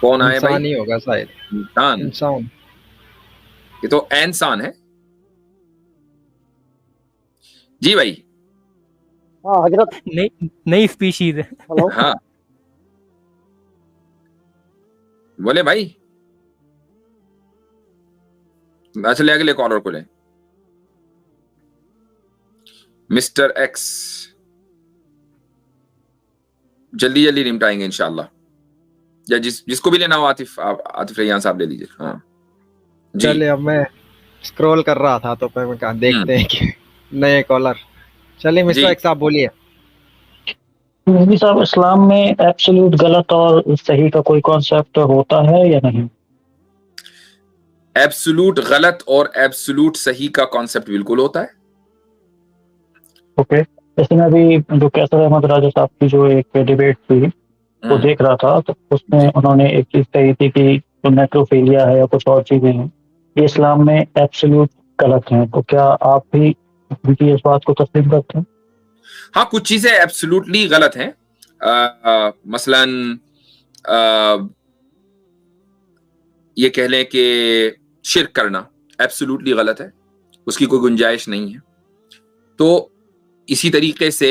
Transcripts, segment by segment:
कौन आए भाई? इंसान ही होगा शायद। इंसान। इंसान। ये तो इंसान है जी भाई। हाँ हजरत। नई स्पीशीज है। हेलो। हाँ बोले भाई। अच्छा ले अगले कॉलर को ले। मिस्टर एक्स, जल्दी जल्दी निपटाएंगे इंशाल्लाह। या जिसको भी लेना हो आतिफ, आतिफ रैयान साहब ले लीजिए। हाँ जी। चलिए, अब मैं स्क्रॉल कर रहा था तो फिर मैं कहा देखते हैं कि नए कॉलर। चलिए मिस्टर जी। एक्स आप बोलिए। नबी साहब, इस्लाम में एब्सोल्यूट गलत और सही का कोई कॉन्सेप्ट होता है या नहीं? एब्सोल्यूट गलत और एब्सोल्यूट सही का कॉन्सेप्ट बिल्कुल होता है। ओके, जैसे मैं अभी जो कैसर अहमद राजा साहब की जो एक डिबेट थी वो देख रहा था, तो उसमें उन्होंने एक चीज कही थी कि जो नेक्रोफिलिया है या कुछ और चीजें हैं ये इस्लाम में एब्सोल्यूट गलत हैं। तो क्या आप भी उनकी इस बात को तस्लीम करते हैं? हाँ, कुछ चीजें एब्सोल्युटली गलत हैं। मसलन ये कह लें कि शिर्क करना एब्सोल्युटली गलत है, उसकी कोई गुंजाइश नहीं है। तो इसी तरीके से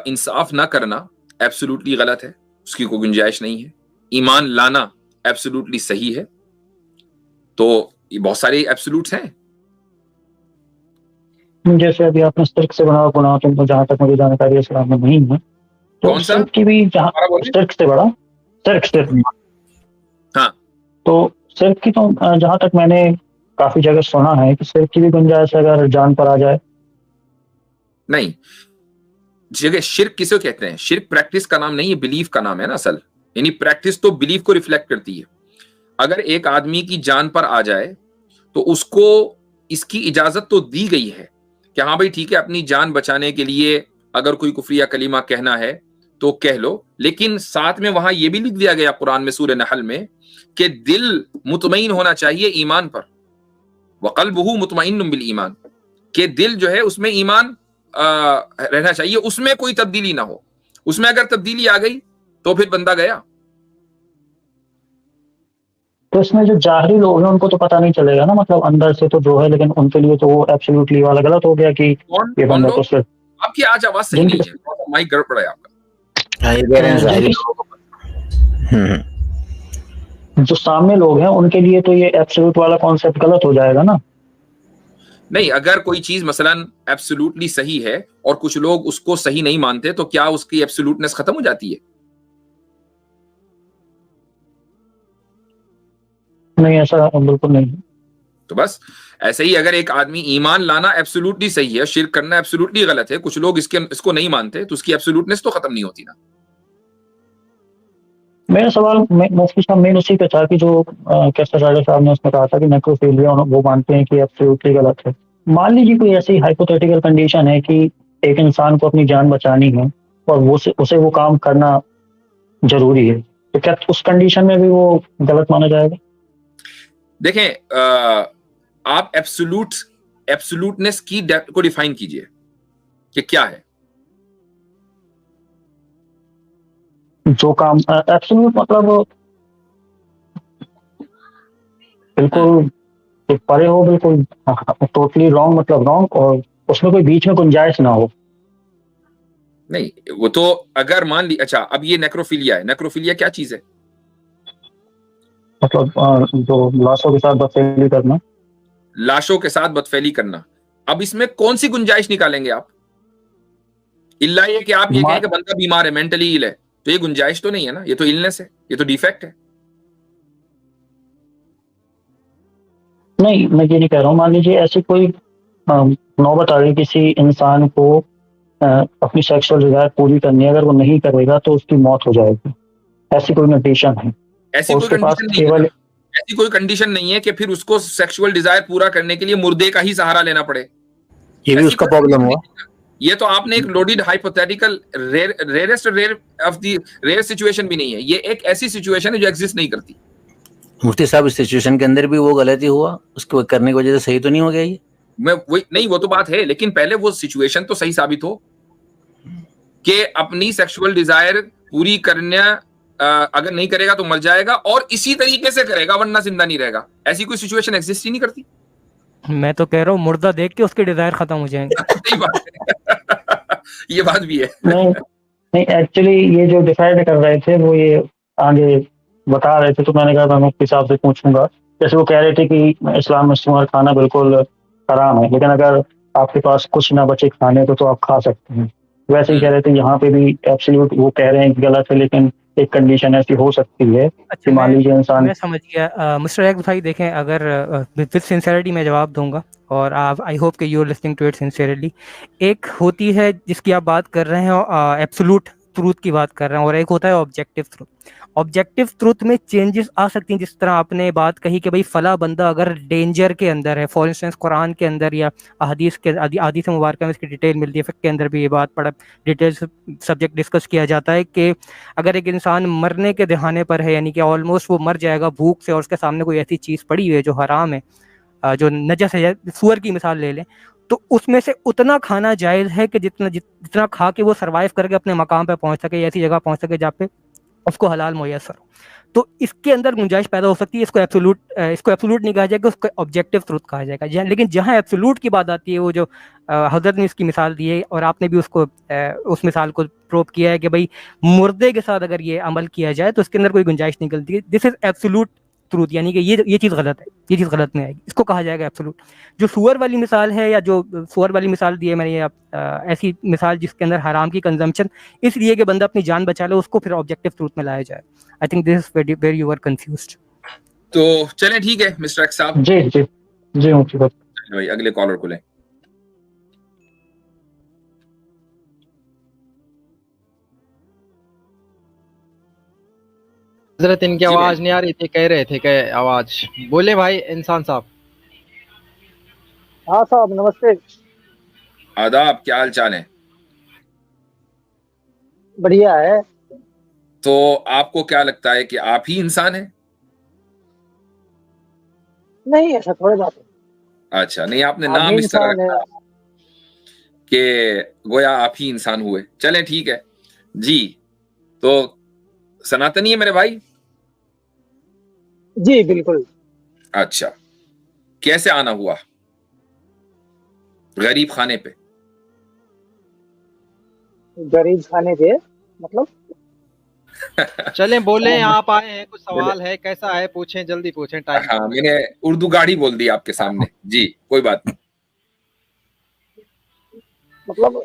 इंसाफ ना करना एब्सोल्युटली गलत है, उसकी कोई गुंजाइश नहीं है। ईमान लाना एब्सोल्युटली सही है। तो ये बहुत सारे एब्सोल्यूट्स हैं। जैसे अभी आपने शिर्क से बड़ा गुनाह, तो जहां तक मुझे जानकारी है इस्लाम में नहीं है। तो कौन सा? शिर्क की भी जहां शिर्क से बड़ा शिर्क। हाँ, तो शिर्क की तो जहां तक मैंने काफी जगह सुना है कि शिर्क की भी गुंजाइश है अगर जान पर आ जाए। नहीं, जगह शिर्क किसे कहते हैं? शिर्क प्रैक्टिस का नाम नहीं है, बिलीफ का नाम है ना असल। यानी प्रैक्टिस तो बिलीफ को रिफ्लेक्ट करती है। अगर एक आदमी की जान पर आ जाए तो उसको इसकी इजाजत तो दी गई है कि हाँ भाई ठीक है, अपनी जान बचाने के लिए अगर कोई कुफरिया कलीमा कहना है तो कह लो, लेकिन साथ में वहां यह भी लिख दिया गया कुरान में सूरह नहल में कि दिल मुतमईन होना चाहिए ईमान पर। वक़ल्बुहु मुतमइन्नुम बिल ईमान, कि दिल जो है उसमें ईमान रहना चाहिए, उसमें कोई तब्दीली ना हो। उसमें अगर तब्दीली आ गई तो फिर बंदा गया। तो इसमें जो जाहिरी लोग हैं उनको तो पता नहीं चलेगा ना, मतलब अंदर से तो जो है, लेकिन उनके लिए तो वो एब्सोल्युटली वाला गलत हो गया कि ये बंदा तो सिर्फ। आपकी आज आवाज सही नहीं है, माइक गड़बड़ है आपका। जो सामने लोग हैं उनके लिए तो ये एब्सोल्यूट वाला कॉन्सेप्ट गलत हो जाएगा ना? नहीं, अगर कोई चीज मसलन एब्सोल्युटली सही है और कुछ लोग उसको सही नहीं मानते तो क्या उसकी एब्सोल्युटनेस खत्म हो जाती है? नहीं, ऐसा बिल्कुल नहीं। तो बस ऐसे ही अगर एक आदमी ईमान लाना एब्सोल्युटली सही है, शिर्क करना एब्सोल्युटली गलत है, कुछ लोग इसको नहीं मानते, तो उसकी एब्सोल्युटनेस तो खत्म नहीं होती ना। मेरा सवाल मुफ्ती साहब मेन उसी पे था कि जो कैसर राजा साहब ने उसमें कहा था कि नेक्रोफिलिया वो मानते हैं कि एब्सोल्युटली गलत है। मान लीजिए कोई ऐसी हाइपोथेटिकल कंडीशन है कि एक इंसान को अपनी जान बचानी है और उसे वो काम करना जरूरी है, तो क्या उस कंडीशन में भी वो गलत माना जाएगा? देखें, आप एब्सोल्यूटनेस की को डिफाइन कीजिए कि क्या है। जो काम एब्सोल्यूट मतलब बिल्कुल परे हो, बिल्कुल टोटली रॉन्ग मतलब रॉन्ग, और उसमें कोई बीच में गुंजाइश ना हो। नहीं, वो तो अगर मान ली, अच्छा अब ये नेक्रोफिलिया है, नेक्रोफिलिया क्या चीज है? मतलब जो लाशों के साथ बदफेली करना। लाशों के साथ बदफेली करना। अब इसमें कौन सी गुंजाइश निकालेंगे आप? इल्ला ये कि आप ये कहें कि बंदा बीमार है, मेंटली इल है, तो ये गुंजाइश तो नहीं है ना, ये तो इलनेस है, ये तो डिफेक्ट है। नहीं, मैं ये नहीं कह रहा हूँ। मान लीजिए ऐसी कोई नौबत आ गई किसी इंसान को अपनी सेक्सुअल डिजायर पूरी करनी है, अगर वो नहीं करेगा तो उसकी मौत हो जाएगी, ऐसी कोई कंडीशन है। ऐसी कोई कंडीशन नहीं है, ऐसी कोई कंडीशन नहीं है कि फिर उसको सेक्सुअल डिजायर पूरा करने के लिए मुर्दे का ही सहारा लेना पड़े। ये भी उसका प्रॉब्लम हुआ। ये तो आपने एक लोडेड हाइपोथेटिकल रेयर सिचुएशन भी नहीं है, ये एक ऐसी सिचुएशन है जो एग्जिस्ट नहीं करती। मुफ्ती साहब, इस सिचुएशन के अंदर भी वो गलती हुआ, उसको करने की वजह से सही तो नहीं हो गया ये? मैं वही नहीं, वो तो बात है, लेकिन पहले वो सिचुएशन तो सही साबित हो कि अपनी सेक्सुअल डिजायर पूरी करने अगर नहीं करेगा तो मर जाएगा, और इसी तरीके से करेगा वरना जिंदा नहीं रहेगा। ऐसी कोई सिचुएशन एग्जिस्ट ही नहीं करती। मैं तो कह रहा हूँ मुर्दा देख के उसके डिजायर खत्म हो जाएंगे। सही बात है। ये बात भी है। नहीं नहीं, एक्चुअली ये जो डिसाइड कर रहे थे वो ये आगे बता रहे थे, तो मैंने कहा मैं उसके हिसाब से पूछूंगा। जैसे वो कह रहे थे कि इस्लाम में सुअर खाना बिल्कुल हराम है, लेकिन अगर आपके पास कुछ ना बचे खाने को तो आप खा सकते हैं। वैसे ही कह रहे थे यहाँ पे भी एब्सोल्यूट वो कह रहे हैं कि गलत है, लेकिन एक कंडीशन ऐसी हो सकती है अच्छा, कि मान लीजिए इंसान। मैं समझ गया। मिस्टर एक्स भाई देखें, अगर विद सिंसेरिटी मैं जवाब दूंगा, और आप आई होप कि you are listening to it sincerely. एक होती है जिसकी आप बात कर रहे हैं, एब्सोल्यूट ट्रूथ की बात कर रहे हैं, और एक होता है ऑब्जेक्टिव ट्रूथ। ऑब्जेक्टिव ट्रूथ में चेंजेस आ सकती हैं, जिस तरह आपने बात कही कि भाई फला बंदा अगर डेंजर के अंदर है, फॉर इंस्टेंस कुरान के अंदर या हदीस मुबारक में इसकी डिटेल मिलती है, फिक्र के अंदर भी ये बात बड़ा डिटेल सब्जेक्ट डिस्कस किया जाता है कि अगर एक इंसान मरने के दहाने पर है, यानी कि ऑलमोस्ट वो मर जाएगा भूख से, और उसके सामने कोई ऐसी चीज़ पड़ी हुई है जो हराम है, जो नजस है, सूअर की मिसाल ले लें, तो उसमें से उतना खाना जायज़ है कि जितना खा के वो सर्वाइव करके अपने मकाम पर पहुंच सके, ऐसी जगह पहुंच सके जहाँ पे उसको हलाल मुयस्सर हो। तो इसके अंदर गुंजाइश पैदा हो सकती है। इसको एब्सोल्यूट नहीं कहा जाएगा, उसको ऑब्जेक्टिव ट्रुथ कहा जाएगा। लेकिन जहाँ एब्सोल्यूट की बात आती है, वो जो हजरत ने इसकी मिसाल दी है, और आपने भी उसको उस मिसाल को प्रूव किया है कि भाई मुर्दे के साथ अगर ये अमल किया जाए तो इसके अंदर कोई गुंजाइश निकलती है। दिस इज एब्सोल्यूट ट्रूथ, यानी कि ये चीज़ गलत है, ये चीज़ गलत नहीं आएगी, इसको कहा जाएगा एब्सोल्यूट। जो सूअर वाली मिसाल है, या जो सूअर वाली मिसाल दी है मैंने, ऐसी मिसाल जिसके अंदर हराम की कंजम्पशन इसलिए कि बंदा अपनी जान बचा ले, उसको फिर ऑब्जेक्टिव ट्रूथ में लाया जाए। I think this is where you are confused. तो चलें, ठीक है मिस्टर एक्स साहब। जी जी जी, मुफ्ती साहब। भाई अगले कॉलर को लें। हजरत इनकी जी आवाज नहीं आ रही थी, कह रहे थे कि आवाज बोले भाई इंसान साहब। हाँ साहब, नमस्ते। आदाब, क्या हाल चाल है? बढ़िया है। तो आपको क्या लगता है कि आप ही इंसान हैं? नहीं, ऐसा थोड़ी बात है। अच्छा, नहीं, आपने आप नाम भी इस तरह इंसान है। रखा कि गोया आप ही इंसान हुए। चलें, ठीक है जी। तो सनातनी है मेरे भाई? जी बिल्कुल। अच्छा, कैसे आना हुआ गरीब खाने पे? गरीब खाने पे मतलब? चलें बोले, आप आए हैं, कुछ सवाल है, कैसा है, पूछें, जल्दी पूछें, टाइम। हाँ, मैंने उर्दू गाड़ी बोल दी आपके सामने जी, कोई बात नहीं। मतलब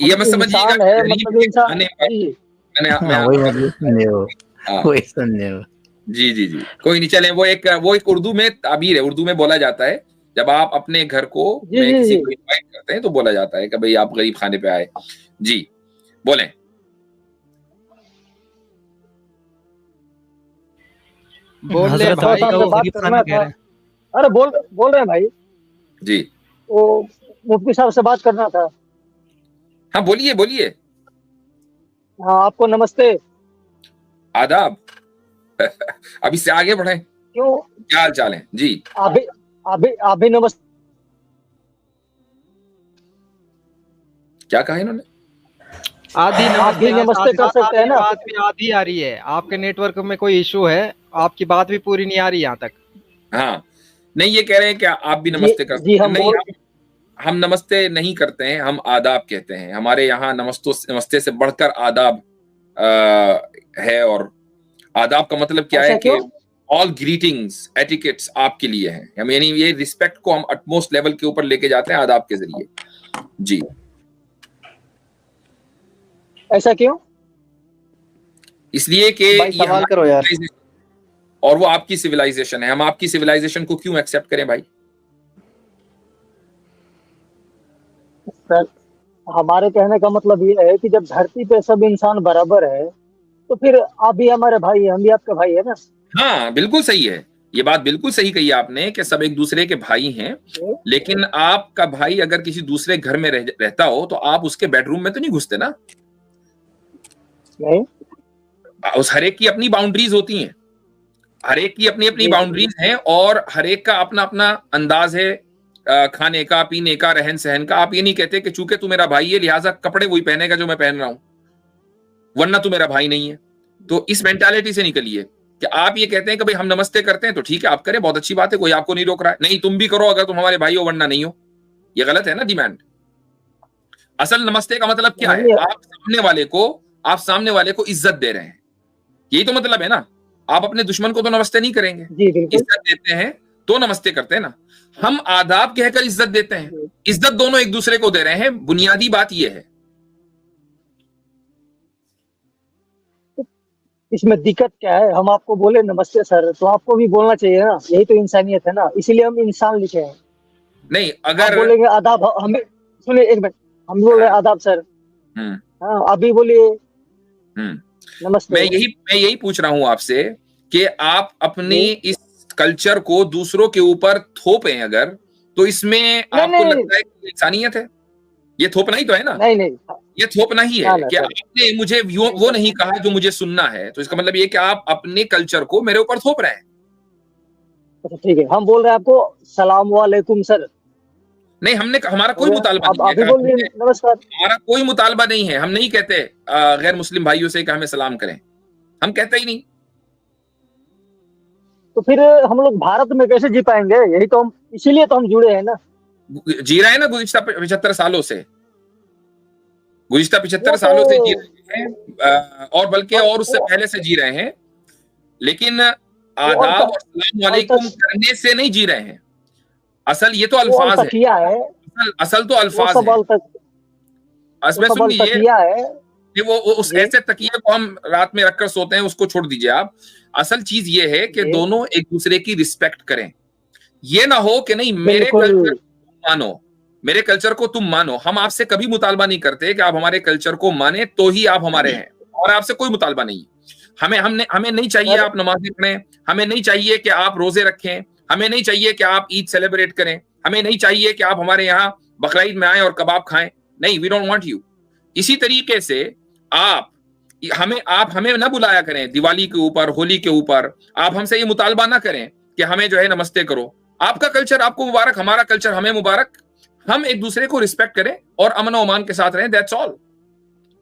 ये मत समझिएगा इंसान है, गरीब मतलब के इंसान। खाने पर जी मैं हाँ, वही मतलब सुनने हो, हाँ, वही सुनने हो। जी जी जी, कोई नहीं। चलें, वो एक उर्दू में ताबीर है, उर्दू में बोला जाता है जब आप अपने घर को जी में जी किसी जी। को इनवाइट करते हैं तो बोला जाता है कि भाई आप गरीब खाने पे आए। जी, बोलें। बोल ले हजरत भाई, साहब से कहो। बात गरीब करना खाना कह था। रहे हैं। अरे बोल रहे हैं भाई। जी, वो मुफ्ती साहब से बात करना था। हाँ, बोलिए बोलिए। हाँ, आपको नमस्ते। आदाब। अब इससे आगे बढ़े, क्यों? क्या हाल चाल है जी? आप भी नमस्ते। क्या कहा इन्होंने? आधी आप भी नमस्ते कर सकते हैं ना। बात भी आधी आ रही है, आपके नेटवर्क में कोई इशू है, आपकी बात भी पूरी नहीं आ रही यहाँ तक। हाँ, नहीं, ये कह रहे हैं कि आप भी जी नमस्ते कर सकते जी, हैं। नहीं, हम नमस्ते नहीं करते हैं, हम आदाब कहते हैं। हमारे यहाँ नमस्ते से बढ़कर आदाब है। और आदाब का मतलब क्या है ऐसा कि क्यों? ऑल ग्रीटिंग्स, एटिकेट्स आपके लिए हैं। हम यानी ये रिस्पेक्ट को हम अटमोस्ट लेवल के ऊपर लेके जाते हैं आदाब के जरिए। जी, ऐसा क्यों? इसलिए कि भाई ये सवाल करो यार। और वो आपकी सिविलाइजेशन है। हम आपकी सिविलाइजेशन को क्यों एक्सेप्ट करें भाई? सर, हमारे कहने का मतलब ये है कि जब धरती पे सब इंसान बराबर है, तो फिर आप भी हमारे भाई हैं, हम भी आपके भाई है ना। हाँ, बिल्कुल सही है। ये बात बिल्कुल सही कही आपने कि सब एक दूसरे के भाई हैं। लेकिन आपका भाई अगर किसी दूसरे घर में रहता हो तो आप उसके बेडरूम में तो नहीं घुसते ना। नहीं, उस हर एक की अपनी बाउंड्रीज होती हैं, हर एक की अपनी अपनी बाउंड्रीज हैं, और हर एक का अपना अपना अंदाज है खाने का, पीने का, रहन सहन का। आप ये नहीं कहते कि चूंकि तू मेरा भाई है लिहाजा कपड़े वही पहनेगा जो मैं पहन रहा हूं, वरना तू मेरा भाई नहीं है। तो इस मेंटालिटी से निकलिए कि आप ये कहते हैं कि भाई हम नमस्ते करते हैं तो ठीक है आप करें, बहुत अच्छी बात है, कोई आपको नहीं रोक रहा है, नहीं तुम भी करो अगर तुम हमारे भाई हो वरना नहीं हो। ये गलत है ना डिमांड। असल नमस्ते का मतलब क्या है? आप सामने वाले को इज्जत दे रहे हैं, यही तो मतलब है ना। आप अपने दुश्मन को तो नमस्ते नहीं करेंगे, जी बिल्कुल। इज्जत देते हैं तो नमस्ते करते हैं ना। हम आदाब कहकर इज्जत देते हैं, इज्जत दोनों एक दूसरे को दे रहे हैं, बुनियादी बात यह है। इसमें दिक्कत क्या है? हम आपको बोले नमस्ते सर, तो आपको भी बोलना चाहिए ना, यही तो इंसानियत है ना, इसीलिए हम इंसान लिखे हैं। नहीं आप अगर बोलेंगे आदाब, हमें सुनिए एक मिनट, हम बोल रहे हैं आदाब सर, हाँ आप भी बोलिए नमस्ते। मैं यही पूछ रहा हूं आपसे कि आप अपने इस कल्चर को दूसरों के ऊपर थोपें अगर, तो इसमें आपको लगता है कि इंसानियत है? ये थोपना ही तो है ना। नहीं ये थोपना ही है कि आपने मुझे वो नहीं कहा जो मुझे सुनना है, तो इसका मतलब ये कि आप अपने कल्चर को मेरे ऊपर थोप रहे हैं। अच्छा ठीक है, हम बोल रहे हैं आपको सलाम वालेकुम सर। नहीं हमारा कोई मुतालबा नहीं है, नमस्कार, हमारा कोई मुतालबा नहीं है। हम नहीं कहते गैर मुस्लिम भाइयों से कि हमें सलाम करें, हम कहते ही नहीं। तो फिर हम लोग भारत में कैसे जी पाएंगे? यही तो हम, इसीलिए तो हम जुड़े हैं ना। जी रहे हैं ना गुज़िश्ता 75 सालों से, गुज़िश्ता 75 सालों से जी रहे हैं, और बल्कि और उससे पहले से जी रहे हैं, लेकिन आदाब और सलाम वालेकुम करने से नहीं जी रहे हैं। असल ये तो अल्फाज है, असल तो अल्फाज है। असमें सुनिए कि वो उस ऐसे तकिए को हम रात में रखकर सोते हैं, उसको छोड़ दीजिए आप। असल चीज ये है कि दोनों एक दूसरे की रिस्पेक्ट करें। ये ना हो कि नहीं मेरे कल्चर को मानो, मेरे कल्चर को तुम मानो। हम आपसे कभी मुतालबा नहीं करते कि आप हमारे कल्चर को माने तो ही आप हमारे हैं, और आपसे कोई मुतालबा नहीं है। हमें नहीं चाहिए आप नमाज़ें पढ़ें, हमें नहीं चाहिए कि आप रोजे रखें, हमें नहीं चाहिए कि आप ईद सेलिब्रेट करें, हमें नहीं चाहिए कि आप हमारे यहाँ बकरीद में आए और कबाब खाएं। नहीं, वी डोंट वांट यू। इसी तरीके से आप हमें ना बुलाया करें दिवाली के ऊपर, होली के ऊपर। आप हमसे ये मुतालबा ना करें कि हमें जो है नमस्ते करो। आपका कल्चर आपको मुबारक, हमारा कल्चर हमें मुबारक। हम एक दूसरे को रिस्पेक्ट करें और अमन और अमान के साथ रहें, दैट्स ऑल।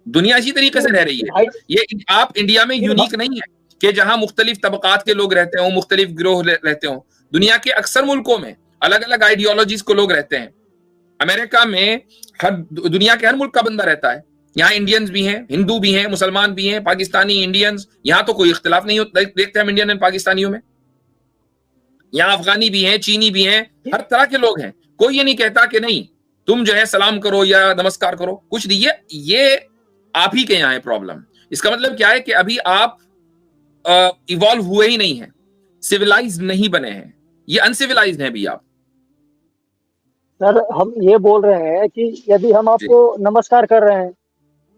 दुनिया इसी तरीके से रह रही है। ये आप इंडिया में यूनिक नहीं है कि जहां मुख्तलिफ तबकात के लोग रहते हों, मुख्तलिफ गिरोह रहते हों। दुनिया के अक्सर मुल्कों में अलग अलग आइडियोलॉजीज को लोग रहते हैं। अमेरिका में दुनिया के हर मुल्क का बंदा रहता है। यहाँ इंडियंस भी हैं, हिंदू भी हैं, मुसलमान भी हैं, पाकिस्तानी, इंडियंस। यहाँ तो कोई इख्तिलाफ नहीं होता, देखते हैं हम इंडियन एंड पाकिस्तानियों में। यहाँ अफगानी भी हैं, चीनी भी हैं, हर तरह के लोग हैं। कोई ये नहीं कहता कि नहीं तुम जो है सलाम करो या नमस्कार करो, कुछ नहीं। ये आप ही के यहाँ है प्रॉब्लम। इसका मतलब क्या है कि अभी आप इवॉल्व हुए ही नहीं हैं, सिविलाइज नहीं बने हैं, ये अनसिविलाइज्ड हैं अभी आप। सर हम ये बोल रहे हैं कि यदि हम आपको नमस्कार कर रहे हैं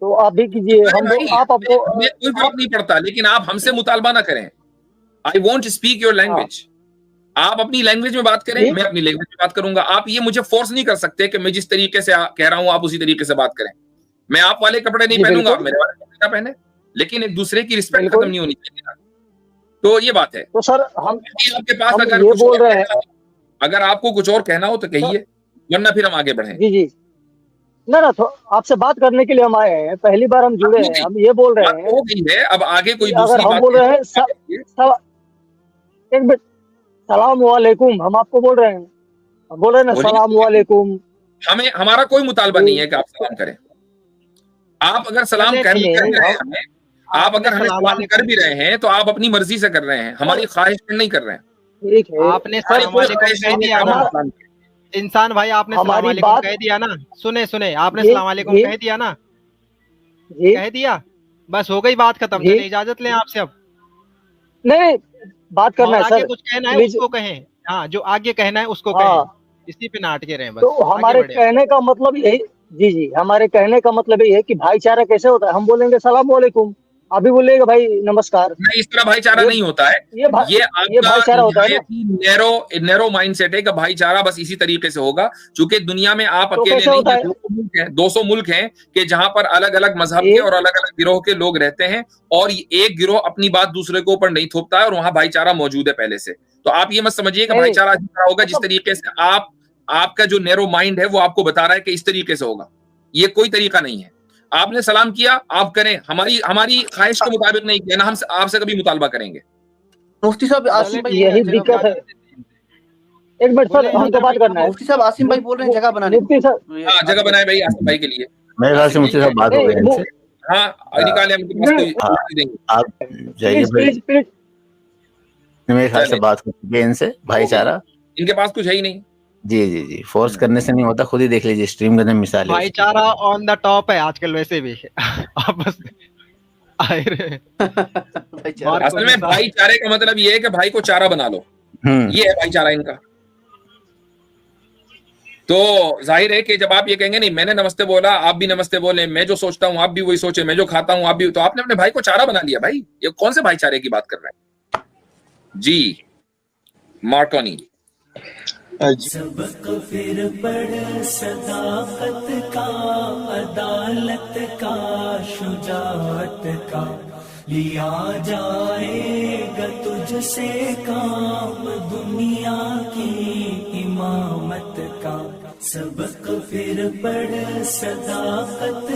तो आप भी कीजिए। आप आपको हमें कोई फर्क नहीं पड़ता, लेकिन आप हमसे मुतालबा ना करें। I want speak your language. आप अपनी लैंग्वेज में बात करें, मैं अपनी लैंग्वेज में बात करूंगा। आप ये मुझे फोर्स नहीं कर सकते कि मैं जिस तरीके से कह रहा हूं आप उसी तरीके से बात करें। मैं आप वाले कपड़े नहीं पहनूंगा, आप मेरे वाले कपड़े ना पहने, लेकिन एक दूसरे की रिस्पेक्ट खत्म नहीं होनी चाहिए। तो ये बात है। तो सर हम आपके पास अगर ये बोल रहे हैं, अगर आपको कुछ और कहना हो तो कहिए, वरना फिर हम आगे बढ़ें। जी ना तो आपसे बात करने के लिए हम आए हैं, पहली बार हम जुड़े हैं। हम ये बोल रहे हैं हो गई है, अब आगे कोई अगर हम बोल रहे हैं एक मिनट, सलाम वालेकुम, हम आपको बोल रहे हैं, बोल रहे हैं ना सलाम वालेकुम। हमारा कोई मुतालबा नहीं है कि आप सलाम करें। आप अगर सलाम कर भी रहे हैं, आप अगर हमें सलाम कर भी रहे हैं तो आप अपनी मर्जी से कर रहे हैं, हमारी ख्वाहिश पर नहीं कर रहे हैं। ठीक है, आपने सलाम वालेकुम कह दिया ना इंसान भाई, आपने सलाम वालेकुम कह दिया ना। सुने आपने सलाम वालेकुम कह दिया ना, कह दिया, बस हो गई बात खत्म। चलिए इजाजत लें आपसे। अब नहीं बात करना है सर, कुछ कहना है उसको कहें। हाँ, जो आगे कहना है उसको कहें, इसी पे नाट के रहे बस। तो हमारे कहने का मतलब यही, जी हमारे कहने का मतलब यही है कि भाईचारा कैसे होता है। हम बोलेंगे सलाम वालेकुम, आप भी बोलेगा भाई नमस्कार। नहीं, इस तरह भाईचारा नहीं होता है। ये भाईचारा होता है ना। नैरो माइंडसेट है कि भाईचारा बस इसी तरीके से होगा। चूंकि दुनिया में आप अकेले नहीं हैं, 200 मुल्क हैं कि जहां पर अलग अलग मजहब के और अलग अलग गिरोह के लोग रहते हैं, और एक गिरोह अपनी बात दूसरे के ऊपर नहीं थोपता है, और वहां भाईचारा मौजूद है पहले से। तो आप ये मत समझिए कि भाईचारा इस तरह होगा जिस तरीके से आपका जो नैरो माइंड है वो आपको बता रहा है कि इस तरीके से होगा। ये कोई तरीका नहीं है। आपने सलाम किया, आप करें, हमारी ख्वाहिश के मुताबिक नहीं किया ना, हम आपसे कभी मुतालबा करेंगे। मुफ्ती साहब आसिम भाई यही दिक्कत है। एक मिनट सर, हमको बात करना है। मुफ्ती साहब आसिम भाई बोल रहे हैं जगह बनाने। मुफ्ती साहब, हाँ, जगह बनाए भाई आसिम भाई के लिए। मेरे ख्याल से मुफ्ती साहब बात हो गई इनसे। हाँ, निकाले हम उनके पास तो देंगे। आप जाइए भाई, मेरे ख्याल से बात हो चुकी है इनसे, भाईचारा इनके पास कुछ है ही नहीं। जी जी जी, फोर्स करने से नहीं होता, खुद ही देख लीजिए स्ट्रीम के अंदर मिसाल है। भाईचारा ऑन द टॉप है आजकल वैसे भी। आपस में आए रहे। असल में भाईचारे का मतलब ये है कि भाई को चारा बना लो, ये है भाईचारा इनका। तो जाहिर है कि जब आप ये कहेंगे नहीं मैंने नमस्ते बोला आप भी नमस्ते बोले, मैं जो सोचता हूं आप भी वही सोचे, मैं जो खाता हूं आप भी, तो आपने अपने भाई को चारा बना लिया। भाई ये कौन से भाईचारे की बात कर रहे हैं जी? मार्कोनी सबक फिर पढ़ सदाकत का, अदालत का, शुजाअत का, लिया जाएगा तुझसे काम दुनिया की इमामत का। सबक फिर पढ़ सदाकत